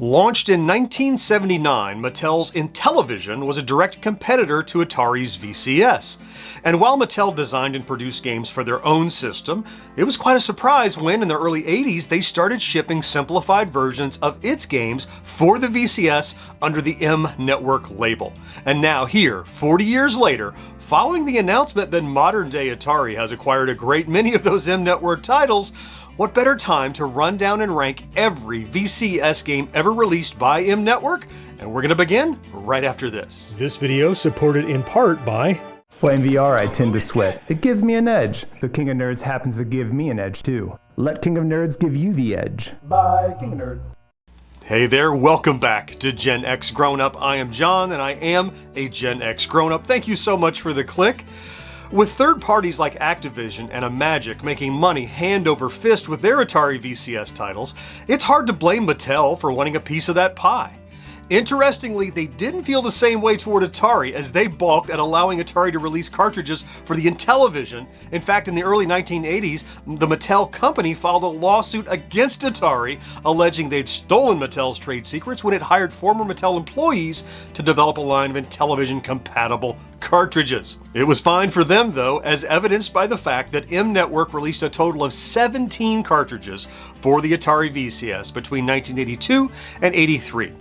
Launched in 1979, Mattel's Intellivision was a direct competitor to Atari's VCS. And while Mattel designed and produced games for their own system, it was quite a surprise when, in the early 80s, they started shipping simplified versions of its games for the VCS under the M Network label. And now here, 40 years later, following the announcement that modern-day Atari has acquired a great many of those M Network titles, what better time to run down and rank every VCS game ever released by M Network? And we're going to begin right after this. This video supported in part by... Playing VR, I tend to sweat. It gives me an edge. So King of Nerds happens to give me an edge too. Let King of Nerds give you the edge. Bye, King of Nerds. Hey there, welcome back to Gen X Grown Up. I am John, and I am a Gen X Grown Up. Thank you so much for the click. With third parties like Activision and Magic making money hand over fist with their Atari VCS titles, it's hard to blame Mattel for wanting a piece of that pie. Interestingly, they didn't feel the same way toward Atari, as they balked at allowing Atari to release cartridges for the Intellivision. In fact, in the early 1980s, the Mattel company filed a lawsuit against Atari, alleging they'd stolen Mattel's trade secrets when it hired former Mattel employees to develop a line of Intellivision-compatible cartridges. It was fine for them, though, as evidenced by the fact that M Network released a total of 17 cartridges for the Atari VCS between 1982 and 83.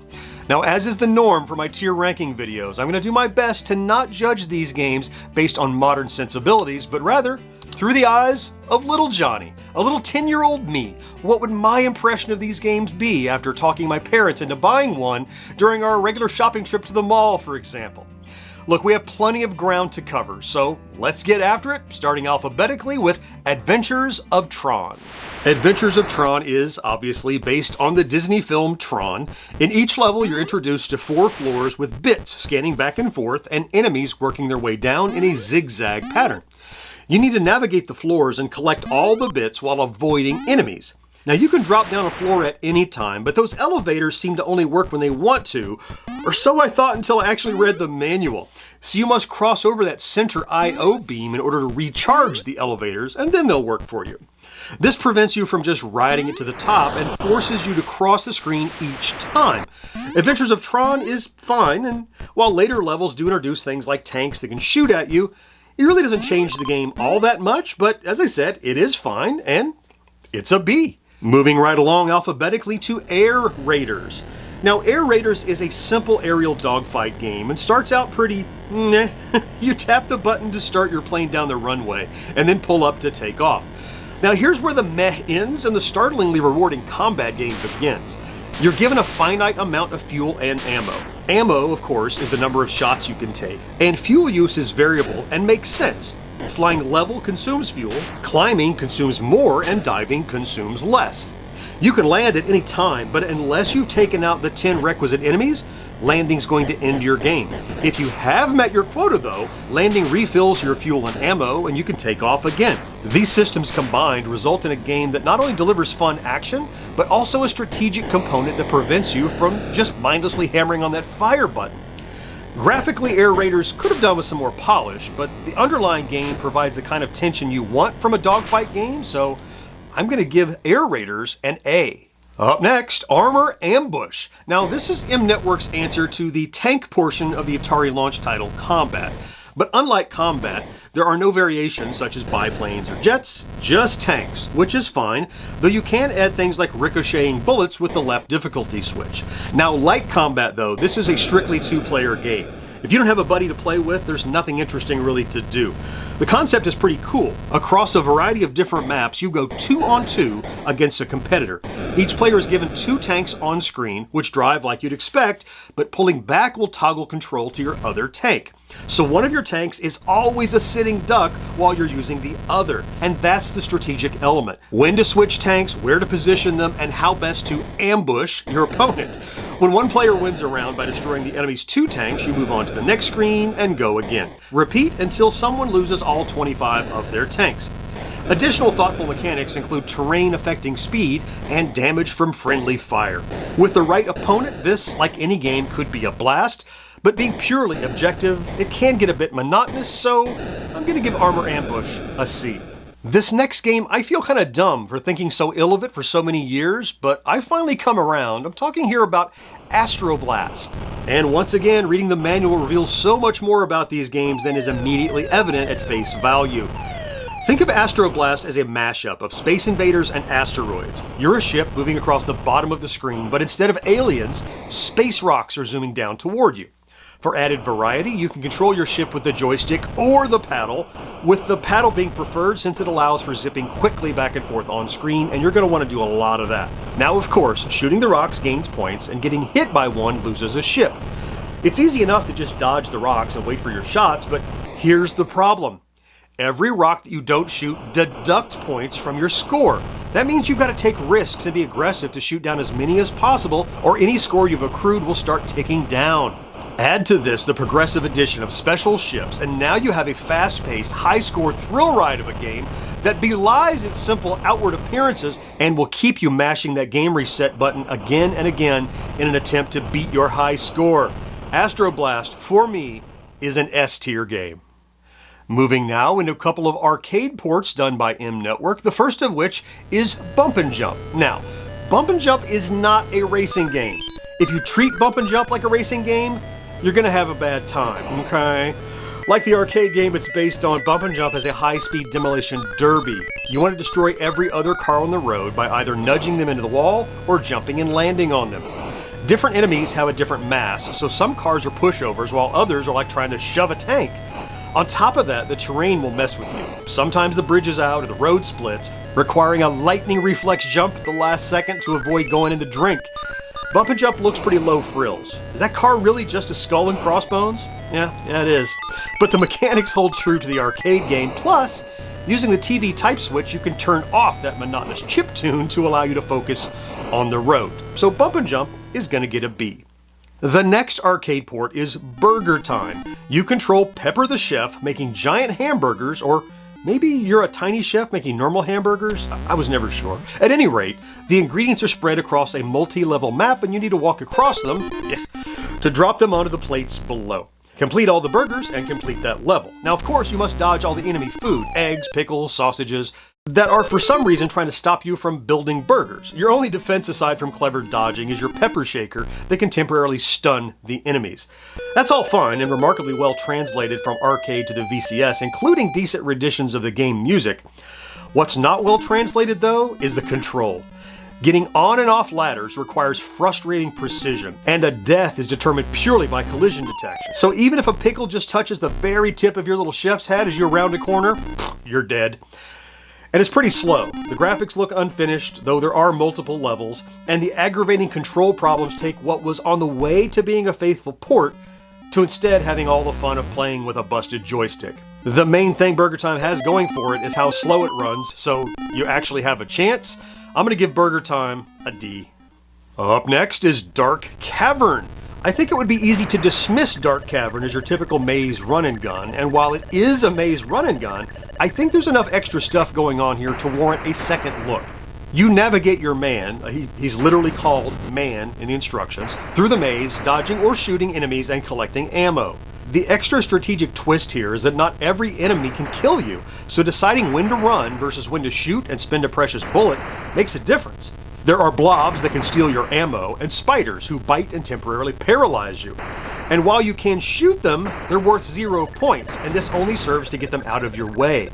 Now, as is the norm for my tier ranking videos, I'm going to do my best to not judge these games based on modern sensibilities, but rather through the eyes of little Johnny, a little 10-year-old me. What would my impression of these games be after talking my parents into buying one during our regular shopping trip to the mall, for example? Look, we have plenty of ground to cover, so let's get after it, starting alphabetically with Adventures of Tron. Adventures of Tron is obviously based on the Disney film Tron. In each level, you're introduced to 4 floors with bits scanning back and forth and enemies working their way down in a zigzag pattern. You need to navigate the floors and collect all the bits while avoiding enemies. Now, you can drop down a floor at any time, but those elevators seem to only work when they want to, or so I thought until I actually read the manual. So you must cross over that center I/O beam in order to recharge the elevators, and then they'll work for you. This prevents you from just riding it to the top and forces you to cross the screen each time. Adventures of Tron is fine, and while later levels do introduce things like tanks that can shoot at you, it really doesn't change the game all that much, but as I said, it is fine, and it's a B. Moving right along alphabetically to Air Raiders. Now, Air Raiders is a simple aerial dogfight game and starts out pretty meh. You tap the button to start your plane down the runway and then pull up to take off. Now, here's where the meh ends and the startlingly rewarding combat game begins. You're given a finite amount of fuel and ammo. Ammo, of course, is the number of shots you can take, and fuel use is variable and makes sense. Flying level consumes fuel, climbing consumes more, and diving consumes less. You can land at any time, but unless you've taken out the 10 requisite enemies, landing's going to end your game. If you have met your quota, though, landing refills your fuel and ammo, and you can take off again. These systems combined result in a game that not only delivers fun action, but also a strategic component that prevents you from just mindlessly hammering on that fire button. Graphically, Air Raiders could have done with some more polish, but the underlying game provides the kind of tension you want from a dogfight game, so I'm going to give Air Raiders an A. Up next, Armor Ambush. Now, this is M Network's answer to the tank portion of the Atari launch title, Combat. But unlike Combat, there are no variations such as biplanes or jets, just tanks, which is fine, though you can add things like ricocheting bullets with the left difficulty switch. Now, like Combat though, this is a strictly 2-player game. If you don't have a buddy to play with, there's nothing interesting really to do. The concept is pretty cool. Across a variety of different maps, you go 2-on-2 against a competitor. Each player is given 2 tanks on screen, which drive like you'd expect, but pulling back will toggle control to your other tank. So one of your tanks is always a sitting duck while you're using the other, and that's the strategic element. When to switch tanks, where to position them, and how best to ambush your opponent. When one player wins a round by destroying the enemy's 2 tanks, you move on to the next screen and go again. Repeat until someone loses all 25 of their tanks. Additional thoughtful mechanics include terrain affecting speed and damage from friendly fire. With the right opponent, this, like any game, could be a blast, but being purely objective, it can get a bit monotonous, so I'm going to give Armor Ambush a C. This next game, I feel kind of dumb for thinking so ill of it for so many years, but I finally come around. I'm talking here about Astroblast. And once again, reading the manual reveals so much more about these games than is immediately evident at face value. Think of Astroblast as a mashup of Space Invaders and asteroids. You're a ship moving across the bottom of the screen, but instead of aliens, space rocks are zooming down toward you. For added variety, you can control your ship with the joystick or the paddle, with the paddle being preferred since it allows for zipping quickly back and forth on screen, and you're going to want to do a lot of that. Now, of course, shooting the rocks gains points, and getting hit by one loses a ship. It's easy enough to just dodge the rocks and wait for your shots, but here's the problem. Every rock that you don't shoot deducts points from your score. That means you've got to take risks and be aggressive to shoot down as many as possible, or any score you've accrued will start ticking down. Add to this the progressive addition of special ships, and now you have a fast-paced, high-score thrill ride of a game that belies its simple outward appearances and will keep you mashing that game reset button again and again in an attempt to beat your high score. Astroblast, for me, is an S-tier game. Moving now into a couple of arcade ports done by M Network, the first of which is Bump and Jump. Now, Bump and Jump is not a racing game. If you treat Bump and Jump like a racing game, you're gonna have a bad time, okay? Like the arcade game it's based on, Bump and Jump is a high-speed demolition derby. You want to destroy every other car on the road by either nudging them into the wall or jumping and landing on them. Different enemies have a different mass, so some cars are pushovers while others are like trying to shove a tank. On top of that, the terrain will mess with you. Sometimes the bridge is out or the road splits, requiring a lightning reflex jump at the last second to avoid going in the drink. Bump and Jump looks pretty low frills. Is that car really just a skull and crossbones? Yeah, it is. But the mechanics hold true to the arcade game, plus, using the TV type switch, you can turn off that monotonous chiptune to allow you to focus on the road. So Bump and Jump is gonna get a B. The next arcade port is Burger Time. You control Pepper the Chef making giant hamburgers, or maybe you're a tiny chef making normal hamburgers? I was never sure. At any rate, the ingredients are spread across a multi-level map and you need to walk across them to drop them onto the plates below. Complete all the burgers and complete that level. Now, of course, you must dodge all the enemy food, eggs, pickles, sausages, that are for some reason trying to stop you from building burgers. Your only defense aside from clever dodging is your pepper shaker that can temporarily stun the enemies. That's all fine and remarkably well translated from arcade to the VCS, including decent renditions of the game music. What's not well translated though is the control. Getting on and off ladders requires frustrating precision, and a death is determined purely by collision detection. So even if a pickle just touches the very tip of your little chef's head as you round a corner, you're dead. And it's pretty slow. The graphics look unfinished, though there are multiple levels, and the aggravating control problems take what was on the way to being a faithful port to instead having all the fun of playing with a busted joystick. The main thing Burger Time has going for it is how slow it runs, so you actually have a chance. I'm gonna give Burger Time a D. Up next is Dark Cavern. I think it would be easy to dismiss Dark Cavern as your typical maze run and gun, and while it is a maze run and gun, I think there's enough extra stuff going on here to warrant a second look. You navigate your man, he's literally called Man in the instructions, through the maze, dodging or shooting enemies and collecting ammo. The extra strategic twist here is that not every enemy can kill you, so deciding when to run versus when to shoot and spend a precious bullet makes a difference. There are blobs that can steal your ammo, and spiders who bite and temporarily paralyze you. And while you can shoot them, they're worth 0 points, and this only serves to get them out of your way.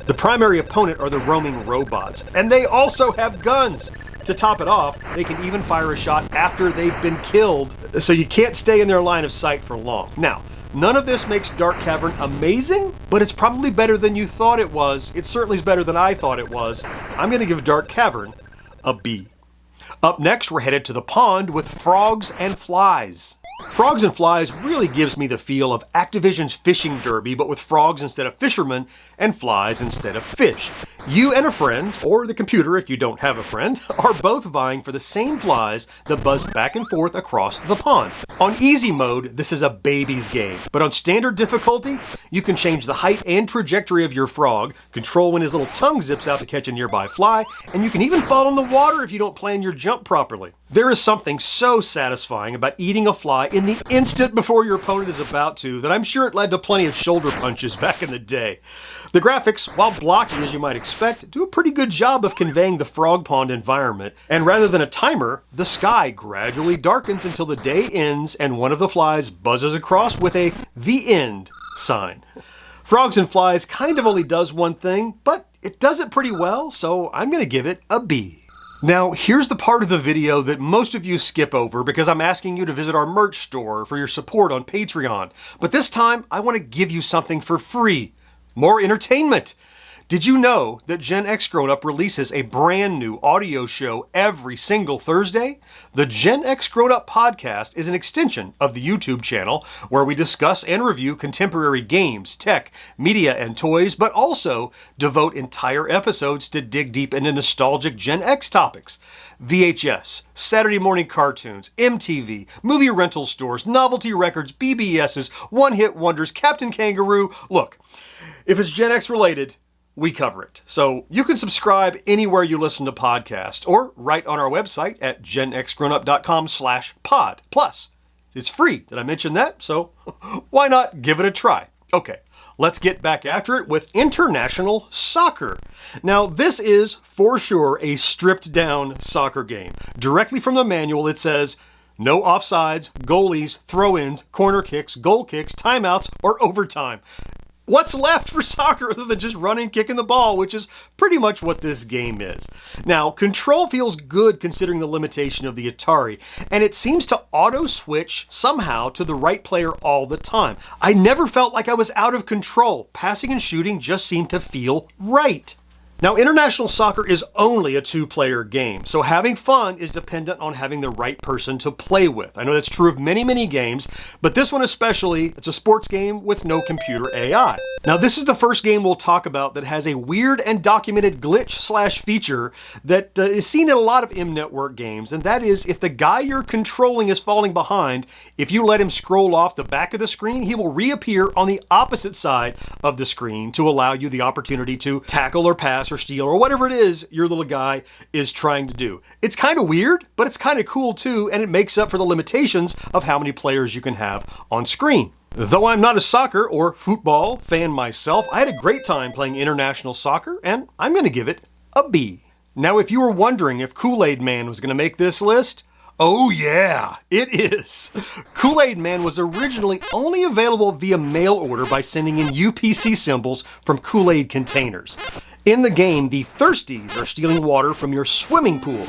The primary opponent are the roaming robots, and they also have guns. To top it off, they can even fire a shot after they've been killed, so you can't stay in their line of sight for long. Now, none of this makes Dark Cavern amazing, but it's probably better than you thought it was. It certainly is better than I thought it was. I'm gonna give Dark Cavern a B. Up next, we're headed to the pond with Frogs and Flies. Frogs and Flies really gives me the feel of Activision's fishing derby, but with frogs instead of fishermen and flies instead of fish. You and a friend, or the computer if you don't have a friend, are both vying for the same flies that buzz back and forth across the pond. On easy mode, this is a baby's game, but on standard difficulty, you can change the height and trajectory of your frog, control when his little tongue zips out to catch a nearby fly, and you can even fall in the water if you don't plan your jump properly. There is something so satisfying about eating a fly in the instant before your opponent is about to that I'm sure it led to plenty of shoulder punches back in the day. The graphics, while blocking as you might expect, do a pretty good job of conveying the frog pond environment, and rather than a timer, the sky gradually darkens until the day ends and one of the flies buzzes across with a "The End" sign. Frogs and Flies kind of only does one thing, but it does it pretty well, so I'm gonna give it a B. Now, here's the part of the video that most of you skip over because I'm asking you to visit our merch store for your support on Patreon. But this time, I want to give you something for free. More entertainment. Did you know that GenXGrownUp releases a brand new audio show every single Thursday? The GenXGrownUp podcast is an extension of the YouTube channel where we discuss and review contemporary games, tech, media, and toys, but also devote entire episodes to dig deep into nostalgic Gen X topics. VHS, Saturday morning cartoons, MTV, movie rental stores, novelty records, BBSs, one-hit wonders, Captain Kangaroo. Look, if it's Gen X related, we cover it. So you can subscribe anywhere you listen to podcasts or right on our website at genxgrownup.com/pod. Plus, it's free. Did I mention that? So why not give it a try? Okay, let's get back after it with international soccer. Now, this is for sure a stripped down soccer game. Directly from the manual, it says, no offsides, goalies, throw-ins, corner kicks, goal kicks, timeouts, or overtime. What's left for soccer other than just running, kicking the ball, which is pretty much what this game is. Now, control feels good considering the limitation of the Atari, and it seems to auto-switch somehow to the right player all the time. I never felt like I was out of control. Passing and shooting just seemed to feel right. Now, international soccer is only a two-player game, so having fun is dependent on having the right person to play with. I know that's true of many, many games, but this one especially, it's a sports game with no computer AI. Now, this is the first game we'll talk about that has a weird and documented glitch/feature that is seen in a lot of M-Network games, and that is if the guy you're controlling is falling behind, if you let him scroll off the back of the screen, he will reappear on the opposite side of the screen to allow you the opportunity to tackle or pass or steal or whatever it is your little guy is trying to do. It's kind of weird, but it's kind of cool too, and it makes up for the limitations of how many players you can have on screen. Though I'm not a soccer or football fan myself, I had a great time playing international soccer, and I'm going to give it a B. Now, if you were wondering if Kool-Aid Man was going to make this list, oh yeah, it is. Kool-Aid Man was originally only available via mail order by sending in UPC symbols from Kool-Aid containers. In the game, the Thirsties are stealing water from your swimming pool.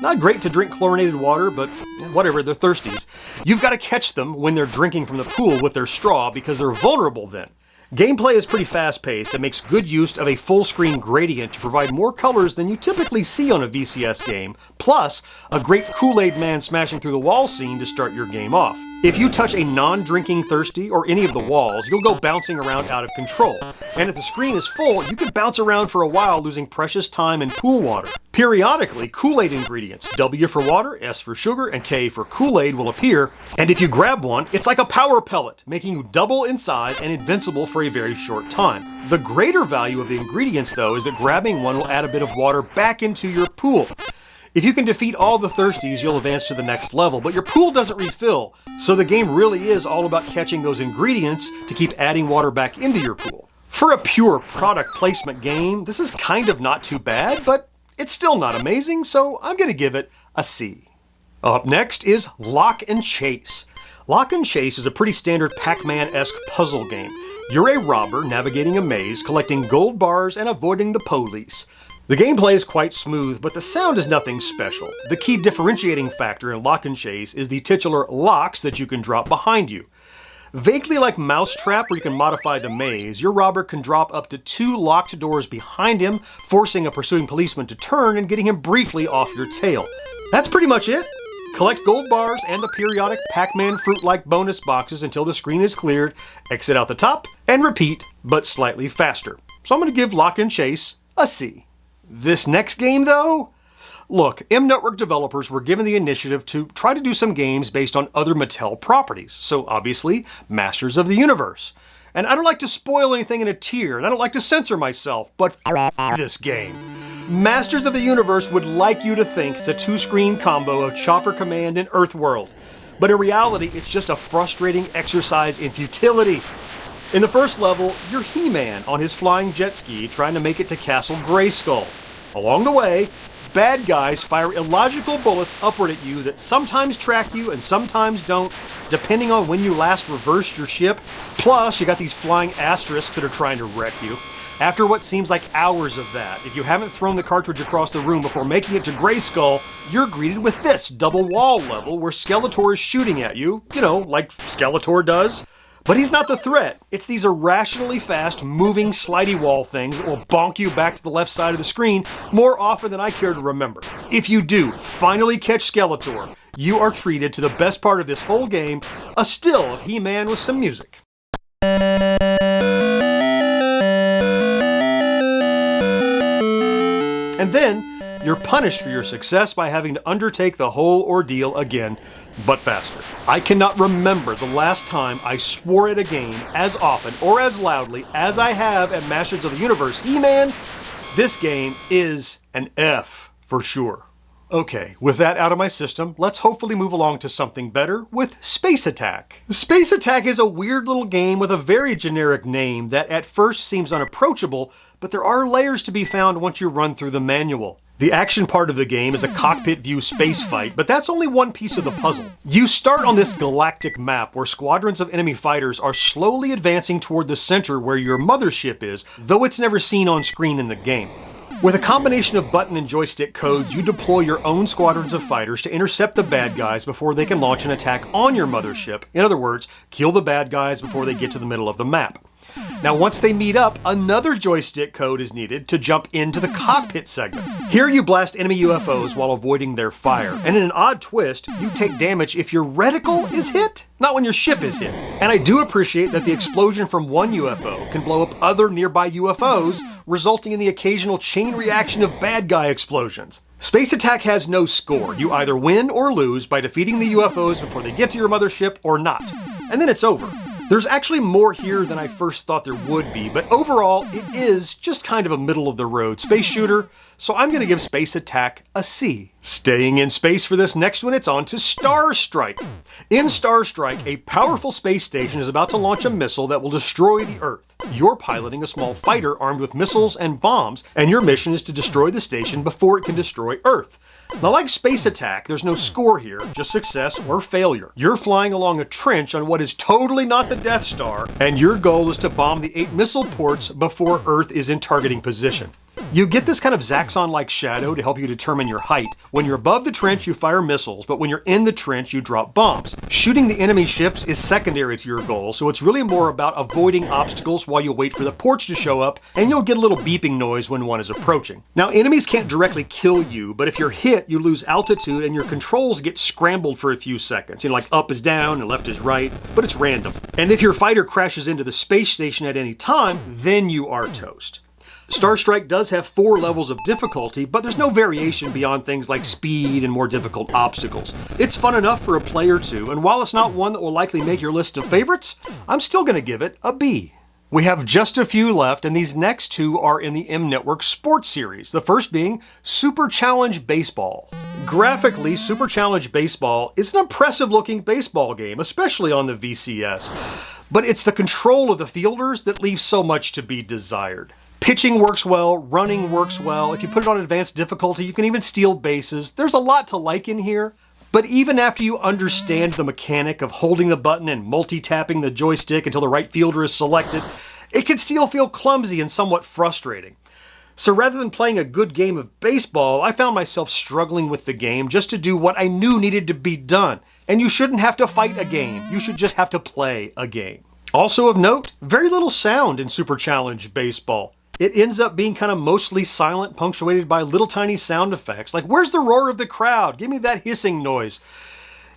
Not great to drink chlorinated water, but whatever, they're Thirsties. You've got to catch them when they're drinking from the pool with their straw because they're vulnerable then. Gameplay is pretty fast-paced and makes good use of a full-screen gradient to provide more colors than you typically see on a VCS game, plus a great Kool-Aid Man smashing through the wall scene to start your game off. If you touch a non-drinking Thirsty or any of the walls, you'll go bouncing around out of control. And if the screen is full, you can bounce around for a while, losing precious time and pool water. Periodically, Kool-Aid ingredients, W for water, S for sugar, and K for Kool-Aid will appear, and if you grab one, it's like a power pellet, making you double in size and invincible for a very short time. The greater value of the ingredients, though, is that grabbing one will add a bit of water back into your pool. If you can defeat all the Thirsties, you'll advance to the next level, but your pool doesn't refill, so the game really is all about catching those ingredients to keep adding water back into your pool. For a pure product placement game, this is kind of not too bad, but it's still not amazing, so I'm going to give it a C. Up next is Lock and Chase. Lock and Chase is a pretty standard Pac-Man-esque puzzle game. You're a robber navigating a maze, collecting gold bars and avoiding the police. The gameplay is quite smooth, but the sound is nothing special. The key differentiating factor in Lock and Chase is the titular locks that you can drop behind you. Vaguely like Mousetrap, where you can modify the maze, your robber can drop up to 2 locked doors behind him, forcing a pursuing policeman to turn and getting him briefly off your tail. That's pretty much it. Collect gold bars and the periodic Pac-Man fruit-like bonus boxes until the screen is cleared, exit out the top, and repeat, but slightly faster. So I'm going to give Lock and Chase a C. This next game, though? Look, M-Network developers were given the initiative to try to do some games based on other Mattel properties, so obviously, Masters of the Universe. And I don't like to spoil anything in a tier, and I don't like to censor myself, but this game. Masters of the Universe would like you to think it's a two-screen combo of Chopper Command and Earthworld. But in reality, it's just a frustrating exercise in futility. In the first level, you're He-Man on his flying jet ski trying to make it to Castle Grayskull. Along the way, bad guys fire illogical bullets upward at you that sometimes track you and sometimes don't, depending on when you last reversed your ship. Plus, you got these flying asterisks that are trying to wreck you. After what seems like hours of that, if you haven't thrown the cartridge across the room before making it to Grayskull, you're greeted with this double wall level where Skeletor is shooting at you, like Skeletor does. But he's not the threat. It's these irrationally fast, moving slidey wall things that will bonk you back to the left side of the screen more often than I care to remember. If you do finally catch Skeletor, you are treated to the best part of this whole game, a still of He-Man with some music. And then, you're punished for your success by having to undertake the whole ordeal again, but faster. I cannot remember the last time I swore at a game as often or as loudly as I have at Masters of the Universe. He-Man, this game is an F for sure. Okay, with that out of my system, let's hopefully move along to something better with Space Attack. Space Attack is a weird little game with a very generic name that at first seems unapproachable, but there are layers to be found once you run through the manual. The action part of the game is a cockpit view space fight, but that's only one piece of the puzzle. You start on this galactic map where squadrons of enemy fighters are slowly advancing toward the center where your mothership is, though it's never seen on screen in the game. With a combination of button and joystick codes, you deploy your own squadrons of fighters to intercept the bad guys before they can launch an attack on your mothership. In other words, kill the bad guys before they get to the middle of the map. Now, once they meet up, another joystick code is needed to jump into the cockpit segment. Here you blast enemy UFOs while avoiding their fire, and in an odd twist, you take damage if your reticle is hit, not when your ship is hit. And I do appreciate that the explosion from one UFO can blow up other nearby UFOs, resulting in the occasional chain reaction of bad guy explosions. Space Attack has no score. You either win or lose by defeating the UFOs before they get to your mothership or not. And then it's over. There's actually more here than I first thought there would be, but overall, it is just kind of a middle-of-the-road space shooter, so I'm going to give Space Attack a C. Staying in space for this next one, it's on to Star Strike. In Star Strike, a powerful space station is about to launch a missile that will destroy the Earth. You're piloting a small fighter armed with missiles and bombs, and your mission is to destroy the station before it can destroy Earth. Now, like Space Attack, there's no score here, just success or failure. You're flying along a trench on what is totally not the Death Star, and your goal is to bomb the 8 missile ports before Earth is in targeting position. You get this kind of Zaxxon-like shadow to help you determine your height. When you're above the trench, you fire missiles, but when you're in the trench, you drop bombs. Shooting the enemy ships is secondary to your goal, so it's really more about avoiding obstacles while you wait for the ports to show up, and you'll get a little beeping noise when one is approaching. Now, enemies can't directly kill you, but if you're hit, you lose altitude and your controls get scrambled for a few seconds. Like up is down and left is right, but it's random. And if your fighter crashes into the space station at any time, then you are toast. Star Strike does have 4 levels of difficulty, but there's no variation beyond things like speed and more difficult obstacles. It's fun enough for a play or two, and while it's not one that will likely make your list of favorites, I'm still going to give it a B. We have just a few left, and these next 2 are in the M Network Sports Series, the first being Super Challenge Baseball. Graphically, Super Challenge Baseball is an impressive-looking baseball game, especially on the VCS, but it's the control of the fielders that leaves so much to be desired. Pitching works well, running works well. If you put it on advanced difficulty, you can even steal bases. There's a lot to like in here. But even after you understand the mechanic of holding the button and multi-tapping the joystick until the right fielder is selected, it can still feel clumsy and somewhat frustrating. So rather than playing a good game of baseball, I found myself struggling with the game just to do what I knew needed to be done. And you shouldn't have to fight a game. You should just have to play a game. Also of note, very little sound in Super Challenge Baseball. It ends up being kind of mostly silent, punctuated by little tiny sound effects. Like, where's the roar of the crowd? Give me that hissing noise.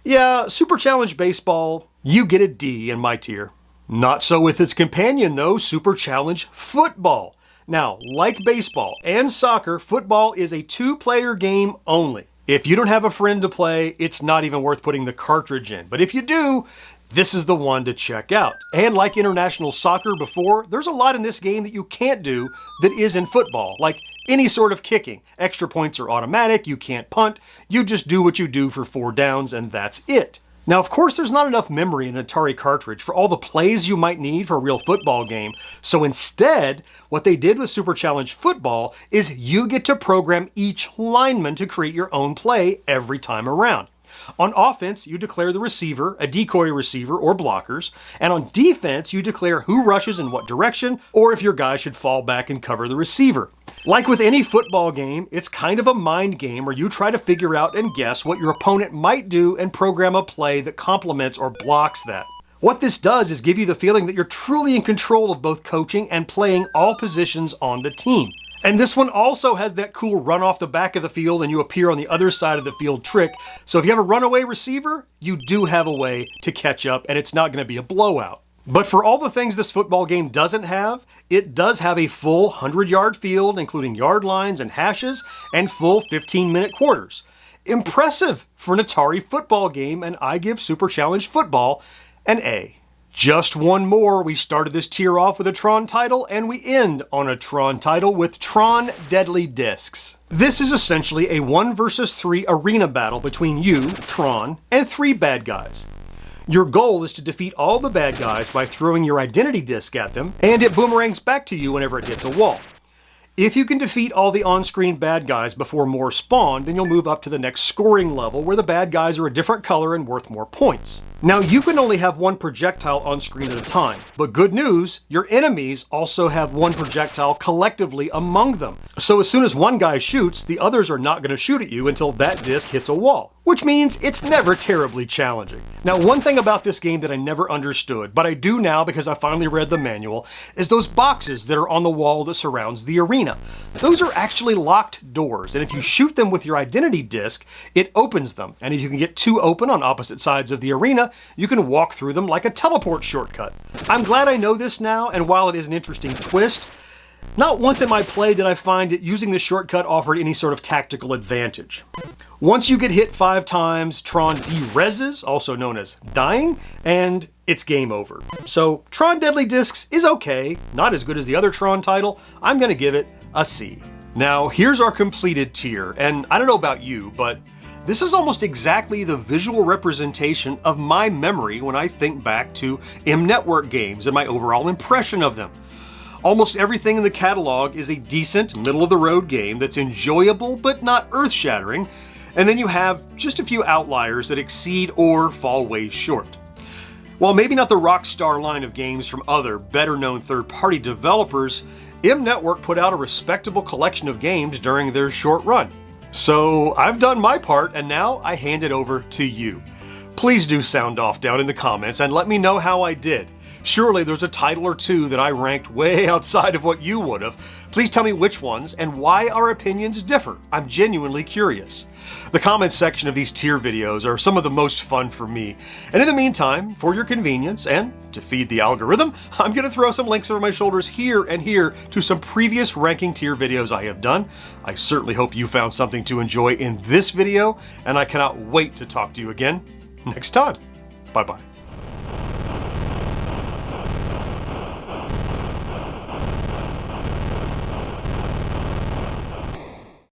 Yeah, Super Challenge Baseball, you get a D in my tier. Not so with its companion, though, Super Challenge Football. Now, like baseball and soccer, football is a 2-player game only. If you don't have a friend to play, it's not even worth putting the cartridge in. But if you do, this is the one to check out. And like international soccer before, there's a lot in this game that you can't do that is in football, like any sort of kicking. Extra points are automatic, you can't punt, you just do what you do for 4 downs and that's it. Now, of course, there's not enough memory in an Atari cartridge for all the plays you might need for a real football game. So instead, what they did with Super Challenge Football is you get to program each lineman to create your own play every time around. On offense, you declare the receiver, a decoy receiver, or blockers. And on defense, you declare who rushes in what direction, or if your guy should fall back and cover the receiver. Like with any football game, it's kind of a mind game where you try to figure out and guess what your opponent might do and program a play that complements or blocks that. What this does is give you the feeling that you're truly in control of both coaching and playing all positions on the team. And this one also has that cool run off the back of the field and you appear on the other side of the field trick. So if you have a runaway receiver, you do have a way to catch up and it's not going to be a blowout. But for all the things this football game doesn't have, it does have a full 100-yard field, including yard lines and hashes, and full 15-minute quarters. Impressive for an Atari football game, and I give Super Challenge Football an A. Just one more. We started this tier off with a Tron title, and we end on a Tron title with Tron Deadly Discs. This is essentially a 1 versus 3 arena battle between you, Tron, and 3 bad guys. Your goal is to defeat all the bad guys by throwing your identity disc at them, and it boomerangs back to you whenever it hits a wall. If you can defeat all the on-screen bad guys before more spawn, then you'll move up to the next scoring level where the bad guys are a different color and worth more points. Now, you can only have 1 projectile on screen at a time, but good news, your enemies also have 1 projectile collectively among them. So as soon as one guy shoots, the others are not going to shoot at you until that disc hits a wall, which means it's never terribly challenging. Now, one thing about this game that I never understood, but I do now because I finally read the manual, is those boxes that are on the wall that surrounds the arena. Those are actually locked doors, and if you shoot them with your identity disc, it opens them. And if you can get 2 open on opposite sides of the arena, you can walk through them like a teleport shortcut. I'm glad I know this now, and while it is an interesting twist, not once in my play did I find that using this shortcut offered any sort of tactical advantage. Once you get hit 5 times, Tron de-reses, also known as dying, and it's game over. So Tron Deadly Discs is okay, not as good as the other Tron title. I'm gonna give it a C. Now here's our completed tier, and I don't know about you, but this is almost exactly the visual representation of my memory when I think back to M-Network games and my overall impression of them. Almost everything in the catalog is a decent, middle-of-the-road game that's enjoyable but not earth-shattering, and then you have just a few outliers that exceed or fall way short. While maybe not the Rockstar line of games from other, better-known third-party developers, M-Network put out a respectable collection of games during their short run. So I've done my part, and now I hand it over to you. Please do sound off down in the comments and let me know how I did. Surely there's a title or 2 that I ranked way outside of what you would have. Please tell me which ones and why our opinions differ. I'm genuinely curious. The comments section of these tier videos are some of the most fun for me. And in the meantime, for your convenience and to feed the algorithm, I'm going to throw some links over my shoulders here and here to some previous ranking tier videos I have done. I certainly hope you found something to enjoy in this video, and I cannot wait to talk to you again next time. Bye-bye.